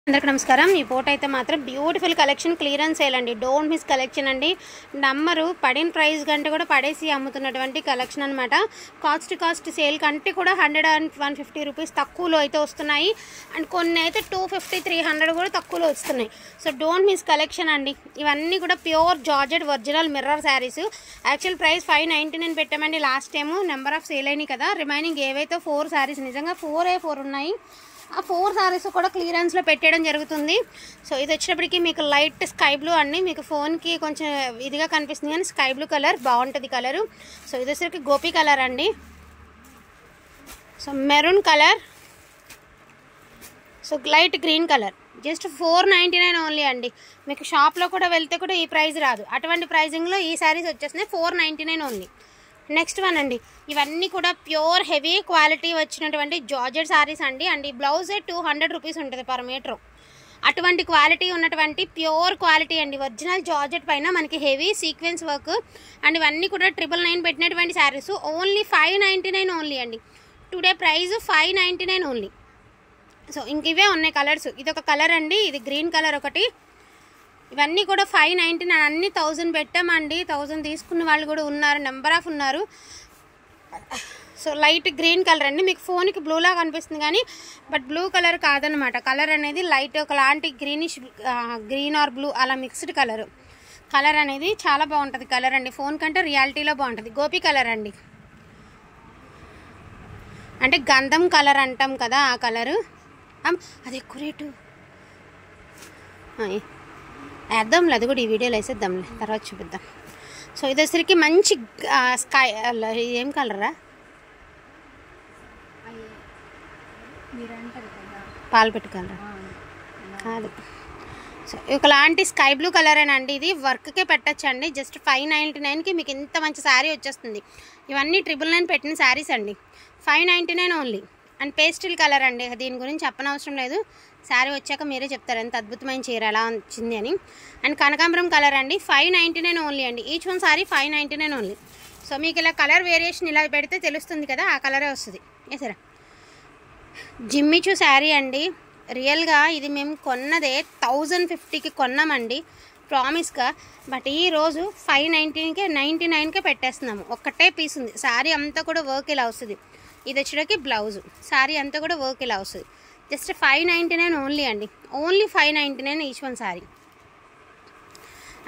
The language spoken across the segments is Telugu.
అందరికీ నమస్కారం। ఈ ఫోటో అయితే మాత్రం బ్యూటిఫుల్ కలెక్షన్ క్లియరెన్స్ సేల్ అండి। డోంట్ మిస్ కలెక్షన్ అండి। నమ్మరు పడిన ప్రైస్ కంటే కూడా పడేసి అమ్ముతున్నటువంటి కలెక్షన్ అనమాట। కాస్ట్ సేల్ కంటే కూడా 100 and 150 రూపీస్ తక్కువలో అయితే వస్తున్నాయి అండ్ కొన్ని అయితే 250 300 కూడా తక్కువలో వస్తున్నాయి। సో డోంట్ మిస్ కలెక్షన్ అండి। ఇవన్నీ కూడా pure georgette original mirror saris. Actual price 599 పెట్టామండి last time, number of sale అయినాయి కదా। రిమైనింగ్ ఏవైతే 4 శారీస్ నిజంగా 4 ఉన్నాయి, ఆ 4 సారీస్ కూడా క్లియరెన్స్లో పెట్టడం జరుగుతుంది। సో ఇది వచ్చేటప్పటికి మీకు లైట్ స్కై బ్లూ అండి, మీకు ఫోన్కి కొంచెం ఇదిగా కనిపిస్తుంది కానీ స్కై బ్లూ కలర్ బాగుంటుంది కలరు। సో ఇది వచ్చేసరికి గోపి కలర్ అండి, so maroon colour, so light green colour, just 499 only అండి। మీకు షాప్లో కూడా వెళ్తే కూడా ఈ ప్రైస్ రాదు, అటువంటి ప్రైజింగ్లో ఈ శారీస్ వచ్చేస్తున్నాయి 499 ఓన్లీ। నెక్స్ట్ వన్ అండి, ఇవన్నీ కూడా ప్యూర్ హెవీ క్వాలిటీ వచ్చినటువంటి జార్జెట్ సారీస్ అండి। అండ్ ఈ బ్లౌజే 200 రూపీస్ ఉంటుంది పర్ మీటర్। అటువంటి క్వాలిటీ ఉన్నటువంటి ప్యూర్ క్వాలిటీ అండి, ఒరిజినల్ జార్జెట్ పైన మనకి హెవీ సీక్వెన్స్ వర్క్ అండ్ ఇవన్నీ కూడా 999 పెట్టినటువంటి శారీస్ ఓన్లీ 599 ఓన్లీ అండి। Today price 599 only. సో ఇంక ఇవే ఉన్నాయి కలర్స్, ఇది ఒక కలర్ అండి, ఇది గ్రీన్ కలర్ ఒకటి, ఇవన్నీ కూడా 599 అన్ని 1000 పెట్టామండి। 1000 తీసుకున్న వాళ్ళు కూడా ఉన్నారు, నెంబర్ ఆఫ్ ఉన్నారు। సో లైట్ గ్రీన్ కలర్ అండి, మీకు ఫోన్కి బ్లూలా కనిపిస్తుంది కానీ బట్ బ్లూ కలర్ కాదనమాట, కలర్ అనేది లైట్ ఒకలాంటి గ్రీనిష్ గ్రీన్ ఆర్ బ్లూ అలా మిక్స్డ్ కలర్ అనేది చాలా బాగుంటుంది కలర్ అండి, ఫోన్ కంటే రియాలిటీలో బాగుంటుంది। గోపి కలర్ అండి, అంటే గంధం కలర్ అంటాం కదా ఆ కలరు, అది ఎక్కువ రేటు వేద్దాంలే, అది కూడా ఈ వీడియోలో వేసేద్దాంలే, తర్వాత చూపిద్దాం। సో ఇది వచ్చరికి మంచి స్కై ఏం కలరా, పాలపెట్టు కలరా కాదు, సో ఒకలాంటి స్కై బ్లూ కలరేనండి, ఇది వర్క్కే పెట్టచ్చండి। జస్ట్ 599కి మీకు ఇంత మంచి శారీ వచ్చేస్తుంది। ఇవన్నీ 999 పెట్టిన శారీస్ అండి, 599 ఓన్లీ। అండ్ పేస్టిల్ కలర్ అండి, దీని గురించి చెప్పనవసరం లేదు, శారీ వచ్చాక మీరే చెప్తారు ఎంత అద్భుతమైన చీర ఎలా వచ్చింది అని। అండ్ కనకాంబరం కలర్ అండి, 599 ఓన్లీ అండి, each one sorry 599 only. So మీకు ఇలా కలర్ వేరియేషన్ ఇలా పెడితే తెలుస్తుంది కదా, ఆ కలరే వస్తుంది। సరే జిమ్మిచూ శారీ అండి, రియల్గా ఇది మేము కొన్నదే 1050కి కొన్నామండి ప్రామిస్గా, బట్ ఈరోజు 599కే పెట్టేస్తున్నాము। ఒక్కటే పీస్ ఉంది, శారీ అంతా కూడా వర్క్ ఇలా వస్తుంది, ఇది వచ్చేటకి బ్లౌజు, శారీ అంతా కూడా వర్క్ ఇలా వస్తుంది, జస్ట్ 599 ఓన్లీ అండి, only 599 each one sari.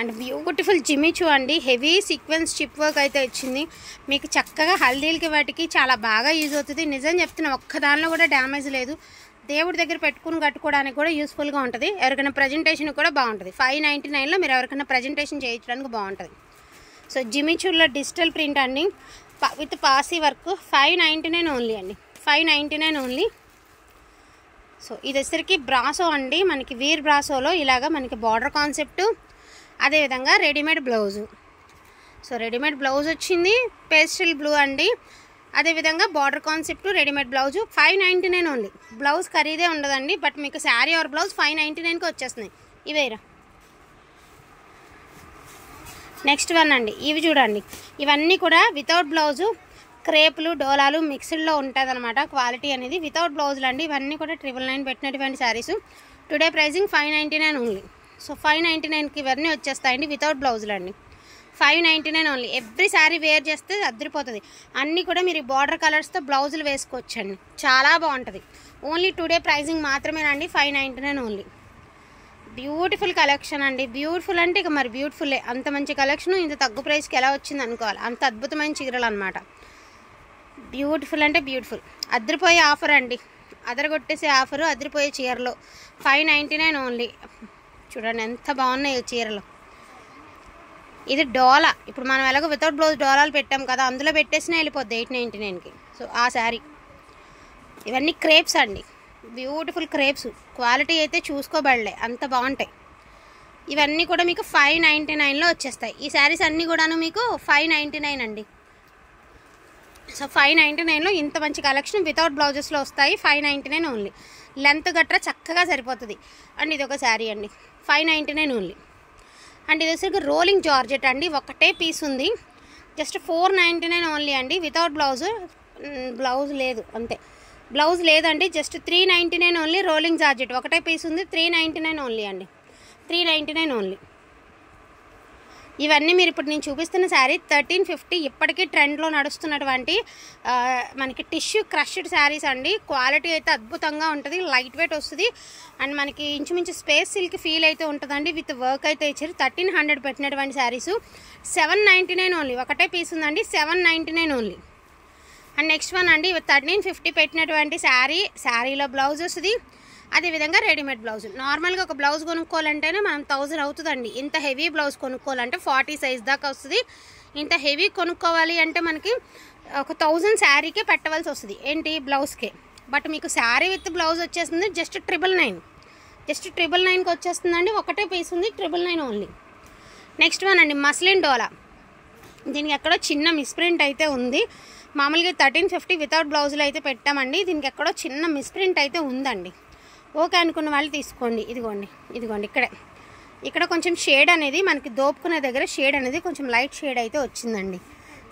And beautiful Jimmy Choo అండి, హెవీ సీక్వెన్స్ చిప్ వర్క్ అయితే వచ్చింది, మీకు చక్కగా హల్దీలకి వాటికి చాలా బాగా యూజ్ అవుతుంది। నిజం చెప్తున్నా, ఒక్క దానిలో కూడా డ్యామేజ్ లేదు, దేవుడి దగ్గర పెట్టుకుని కట్టుకోవడానికి కూడా యూస్ఫుల్గా ఉంటుంది, ఎవరికైనా ప్రజెంటేషన్ కూడా బాగుంటుంది। 599లో మీరు ఎవరికైనా ప్రజెంటేషన్ చేయించడానికి బాగుంటుంది। సో జిమిచూలో డిజిటల్ ప్రింట్ అండి విత్ పాసీ వర్క్ 599 ఓన్లీ అండి, 599 ఓన్లీ। సో ఇది వచ్చేసరికి బ్రాసో అండి, మనకి వీర్ బ్రాసోలో ఇలాగా మనకి బార్డర్ కాన్సెప్ట్, అదేవిధంగా readymade blouse, so readymade blouse వచ్చింది పేస్టల్ బ్లూ అండి, అదేవిధంగా border concept readymade blouse 599 only. Blouse ఖరీదే ఉండదండి, బట్ మీకు శారీ ఆర్ బ్లౌజ్ 599కి వచ్చేస్తున్నాయి ఇవేరా। నెక్స్ట్ వన్ అండి, ఇవి చూడండి, ఇవన్నీ కూడా వితౌట్ బ్లౌజు క్రేపులు డోలాలు మిక్స్డ్లో ఉంటుంది అనమాట క్వాలిటీ అనేది, వితౌట్ బ్లౌజులు అండి, ఇవన్నీ కూడా 999 పెట్టినటువంటి saris. Today pricing 599 only. So 599కి ఇవన్నీ వచ్చేస్తాయండి వితౌట్ బ్లౌజులు అండి, 599 ఓన్లీ। ఎవ్రీ శారీ వేర్ చేస్తే అద్దరిపోతుంది, అన్నీ కూడా మీరు బార్డర్ కలర్స్తో బ్లౌజులు వేసుకోవచ్చండి, చాలా బాగుంటుంది। ఓన్లీ టుడే ప్రైజింగ్ మాత్రమేనండి, 599 ఓన్లీ। బ్యూటిఫుల్ కలెక్షన్ అండి, బ్యూటిఫుల్ అంటే ఇక మరి బ్యూటిఫుల్లే, అంత మంచి కలెక్షన్ ఇంత తక్కువ ప్రైస్కి ఎలా వచ్చింది అనుకోవాలి, అంత అద్భుతమైన చీరలు అనమాట। బ్యూటిఫుల్ అంటే బ్యూటిఫుల్, అదిరిపోయే ఆఫర్ అండి, అదరగొట్టేసే ఆఫరు, అదిరిపోయే చీరలు 599 ఓన్లీ। చూడండి ఎంత బాగున్నాయి చీరలు, ఇది డోలా, ఇప్పుడు మనం ఎలాగో వితౌట్ బ్లౌజ్ డోలాలు పెట్టాం కదా, అందులో పెట్టేసినా వెళ్ళిపోద్ది 899కి। సో ఆ శారీ, ఇవన్నీ క్రేప్స్ అండి, బ్యూటిఫుల్ క్రేప్స్, క్వాలిటీ అయితే చూసుకోబడలే అంత బాగుంటాయి। ఇవన్నీ కూడా మీకు 599లో వచ్చేస్తాయి, ఈ శారీస్ అన్నీ కూడాను మీకు 599 అండి। సో 599లో ఇంత మంచి కలెక్షన్ వితౌట్ బ్లౌజెస్లో వస్తాయి, 599 ఓన్లీ। లెంత్ గట్రా చక్కగా సరిపోతుంది। అండ్ ఇది ఒక శారీ అండి, 599 ఓన్లీ। అండ్ ఇది వచ్చేసరికి రోలింగ్ జార్జెట్ అండి, ఒకటే పీస్ ఉంది, జస్ట్ 499 ఓన్లీ అండి, వితౌట్ బ్లౌజ్ లేదు అంతే। బ్లౌజ్ లేదండి, జస్ట్ 399 ఓన్లీ. రోలింగ్ జార్జెట్ ఒకటే పీస్ ఉంది, 399 ఓన్లీ అండి, 399 ఓన్లీ. ఇవన్నీ మీరు ఇప్పుడు నేను చూపిస్తున్న శారీ 1350, ఇప్పటికీ ట్రెండ్లో నడుస్తున్నటువంటి మనకి టిష్యూ క్రష్డ్ శారీస్ అండి. క్వాలిటీ అయితే అద్భుతంగా ఉంటుంది, లైట్ వెయిట్ వస్తుంది అండ్ మనకి ఇంచుమించు స్పేస్ సిల్క్ ఫీల్ అయితే ఉంటుందండి. విత్ వర్క్ అయితే ఇచ్చారు. 1300 పెట్టినటువంటి శారీస్ 799 ఓన్లీ. ఒకటే పీస్ ఉందండి, 799 ఓన్లీ. అండ్ నెక్స్ట్ వన్ అండి, 1350 పెట్టినటువంటి శారీలో బ్లౌజ్ వస్తుంది, అదేవిధంగా రెడీమేడ్ బ్లౌజ్. నార్మల్గా ఒక బ్లౌజ్ కొనుక్కోవాలంటేనే మనం 1000 అవుతుందండి. ఇంత హెవీ బ్లౌజ్ కొనుక్కోవాలంటే 40 సైజ్ దాకా వస్తుంది. ఇంత హెవీ కొనుక్కోవాలి అంటే మనకి ఒక 1000 శారీకే పెట్టవలసి వస్తుంది, ఏంటి బ్లౌజ్కే. బట్ మీకు శారీ విత్ బ్లౌజ్ వచ్చేస్తుంది జస్ట్ 999, జస్ట్ 999కి వచ్చేస్తుందండి. ఒకటే పీస్ ఉంది, 999 ఓన్లీ. నెక్స్ట్ వన్ అండి, మస్లిన్ డోలా. దీనికి ఎక్కడో చిన్న మిస్ప్రింట్ అయితే ఉంది. మామూలుగా 1350 వితౌట్ బ్లౌజులు అయితే పెట్టామండి. దీనికి ఎక్కడో చిన్న మిస్ప్రింట్ అయితే ఉందండి. ఓకే అనుకున్న వాళ్ళు తీసుకోండి. ఇదిగోండి ఇక్కడ కొంచెం షేడ్ అనేది మనకి దోపుకునే దగ్గర షేడ్ అనేది కొంచెం లైట్ షేడ్ అయితే వచ్చిందండి.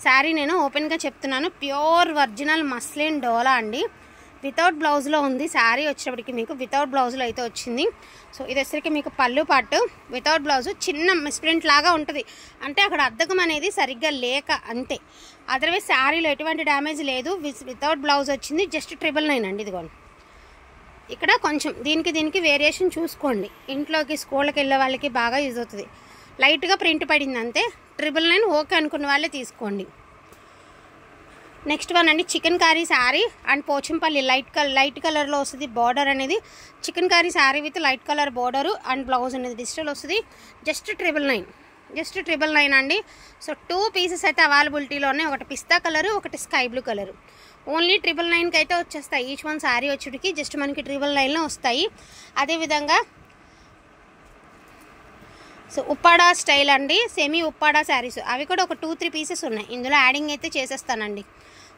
శారీ నేను ఓపెన్గా చెప్తున్నాను, ప్యూర్ ఒరిజినల్ మస్లిన్ డోలా అండి. వితౌట్ బ్లౌజ్లో ఉంది. శారీ వచ్చేటప్పటికి మీకు వితౌట్ బ్లౌజ్లో అయితే వచ్చింది. సో ఇది వచ్చేసరికి మీకు పళ్ళు పాటు వితౌట్ బ్లౌజ్, చిన్న మిస్ప్రింట్ లాగా ఉంటుంది. అంటే అక్కడ అద్దకం అనేది సరిగ్గా లేక అంతే. అదర్వైజ్ శారీలో ఎటువంటి డ్యామేజ్ లేదు. వితౌట్ బ్లౌజ్ వచ్చింది, జస్ట్ 999 అండి. ఇదిగోండి ఇక్కడ కొంచెం దీనికి వేరియేషన్ చూసుకోండి. ఇంట్లోకి స్కూళ్ళకి వెళ్ళే వాళ్ళకి బాగా యూజ్ అవుతుంది. లైట్గా ప్రింట్ పడింది అంతే, 999. ఓకే అనుకున్న వాళ్ళే తీసుకోండి. నెక్స్ట్ వన్ అండి, chicken curry sari and Pochampally light కలర్లో వస్తుంది. బార్డర్ అనేది chicken curry sari with light colour border and blouse అనేది డిజిటల్ వస్తుంది. జస్ట్ 999 అండి. సో 2 పీసెస్ అయితే అవైలబిలిటీలో ఉన్నాయి. ఒకటి పిస్తా కలరు, ఒకటి స్కై బ్లూ కలరు. ఓన్లీ 999కి అయితే వచ్చేస్తాయి. ఈచ్ వన్ శారీ వచ్చేటికి జస్ట్ మనకి 999లో వస్తాయి. అదేవిధంగా సో ఉప్పాడా స్టైల్ అండి, సెమీ ఉప్పాడా శారీస్, అవి కూడా ఒక 2-3 పీసెస్ ఉన్నాయి. ఇందులో యాడింగ్ అయితే చేసేస్తానండి.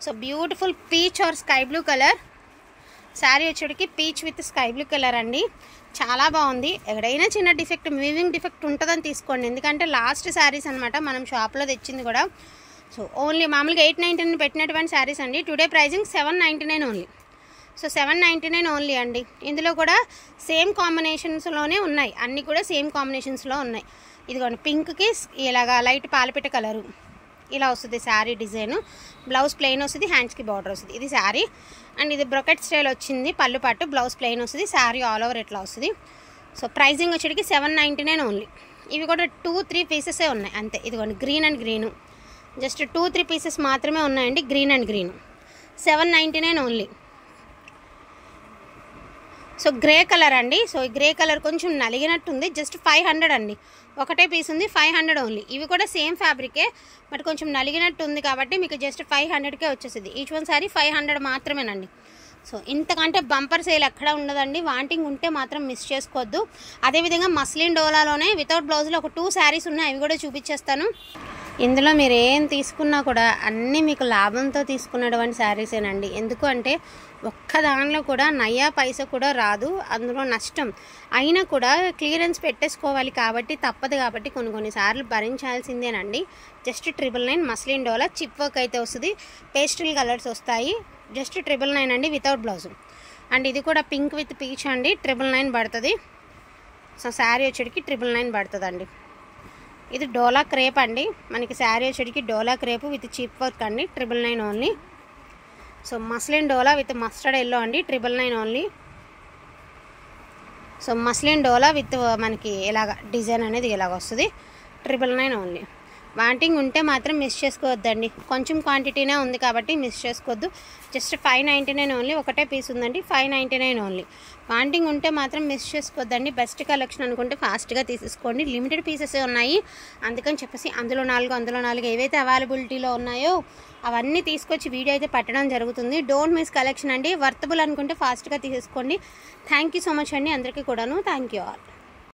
So beautiful peach or sky blue colour sari వచ్చేటికి, peach with sky blue colour అండి. చాలా బాగుంది. ఎక్కడైనా చిన్న డిఫెక్ట్, వీవింగ్ డిఫెక్ట్ ఉంటుందని తీసుకోండి, ఎందుకంటే లాస్ట్ శారీస్ అనమాట మనం షాప్లో తెచ్చింది కూడా. సో ఓన్లీ మామూలుగా 899 పెట్టినటువంటి శారీస్ అండి. Today pricing 799 only. So 799 only అండి. ఇందులో కూడా సేమ్ కాంబినేషన్స్లోనే ఉన్నాయి, అన్నీ కూడా సేమ్ కాంబినేషన్స్లో ఉన్నాయి. ఇదిగోండి పింక్కి ఇలాగా లైట్ పాలపిట్ట కలరు ఇలా వస్తుంది శారీ డిజైన్. బ్లౌజ్ ప్లెయిన్ వస్తుంది, హ్యాండ్స్కి బార్డర్ వస్తుంది. ఇది శారీ అండ్ ఇది బ్రొకెట్ స్టైల్ వచ్చింది. పళ్ళు పట్టు, బ్లౌజ్ ప్లెయిన్ వస్తుంది, శారీ ఆల్ ఓవర్ ఇట్లా వస్తుంది. సో ప్రైజింగ్ వచ్చేటికి 799 ఓన్లీ. ఇవి కూడా 2-3 పీసెసే ఉన్నాయి అంతే. ఇదిగోండి green and green, just 2-3 pieces మాత్రమే ఉన్నాయండి. Green and green 799 only. So grey colour అండి. సో ఈ గ్రే కలర్ కొంచెం నలిగినట్టుంది, జస్ట్ 500 అండి. ఒకటే పీస్ ఉంది, 500 ఓన్లీ. ఇవి కూడా సేమ్ ఫ్యాబ్రికే బట్ కొంచెం నలిగినట్టు ఉంది కాబట్టి మీకు జస్ట్ 500కే వచ్చేసింది. ఈచ్ వన్ సారీ 500 మాత్రమేనండి. సో ఇంతకంటే బంపర్ సేల్ ఎక్కడ ఉండదండి. వాంటింగ్ ఉంటే మాత్రం మిస్ చేసుకోవద్దు. అదేవిధంగా మస్లిన్ డోలాలోనే వితౌట్ బ్లౌజ్లో ఒక 2 శారీస్ ఉన్నాయి, అవి కూడా చూపించేస్తాను. ఇందులో మీరు ఏం తీసుకున్నా కూడా అన్నీ మీకు లాభంతో తీసుకున్నటువంటి శారీసేనండి. ఎందుకు అంటే ఒక్క దానిలో కూడా నయ్యా పైసా కూడా రాదు, అందులో నష్టం అయినా కూడా క్లియరెన్స్ పెట్టేసుకోవాలి కాబట్టి తప్పదు. కాబట్టి కొన్నిసార్లు భరించాల్సిందేనండి. జస్ట్ 999 మస్లిన్ డోలా, చిప్ వర్క్ అయితే వస్తుంది, పేస్టల్ కలర్స్ వస్తాయి. జస్ట్ 999 అండి వితౌట్ బ్లౌజ్. అండ్ ఇది కూడా పింక్ విత్ పీచ్ అండి, 999 పడుతుంది. సో శారీ వచ్చేటికి 999 పడుతుందండి. ఇది డోలా క్రేప్ అండి, మనకి శారీ వచ్చేటికి డోలా క్రేప్ విత్ చీప్ వర్క్ అండి, 999 only. So muslin dola with mustard yellow అండి, 999 only. So muslin dola with మనకి ఇలాగ డిజైన్ అనేది ఇలాగ వస్తుంది, 999 ఓన్లీ. వాంటింగ్ ఉంటే మాత్రం మిస్ చేసుకోవద్దండి. కొంచెం క్వాంటిటీనే ఉంది కాబట్టి మిస్ చేసుకోవద్దు. Just 599 only. ఒకటే పీస్ ఉందండి, 599 ఓన్లీ. వాంటింగ్ ఉంటే మాత్రం మిస్ చేసుకోవద్దండి. బెస్ట్ కలెక్షన్ అనుకుంటే ఫాస్ట్గా తీసేసుకోండి. లిమిటెడ్ పీసెసే ఉన్నాయి, అందుకని చెప్పేసి అందులో 4 ఏవైతే అవైలబిలిటీలో ఉన్నాయో అవన్నీ తీసుకొచ్చి వీడియో అయితే పెట్టడం జరుగుతుంది. డోంట్ మిస్ కలెక్షన్ అండి. వర్తబుల్ అనుకుంటే ఫాస్ట్గా తీసేసుకోండి. థ్యాంక్ యూ సో మచ్ అండి అందరికీ కూడాను. Thank you all.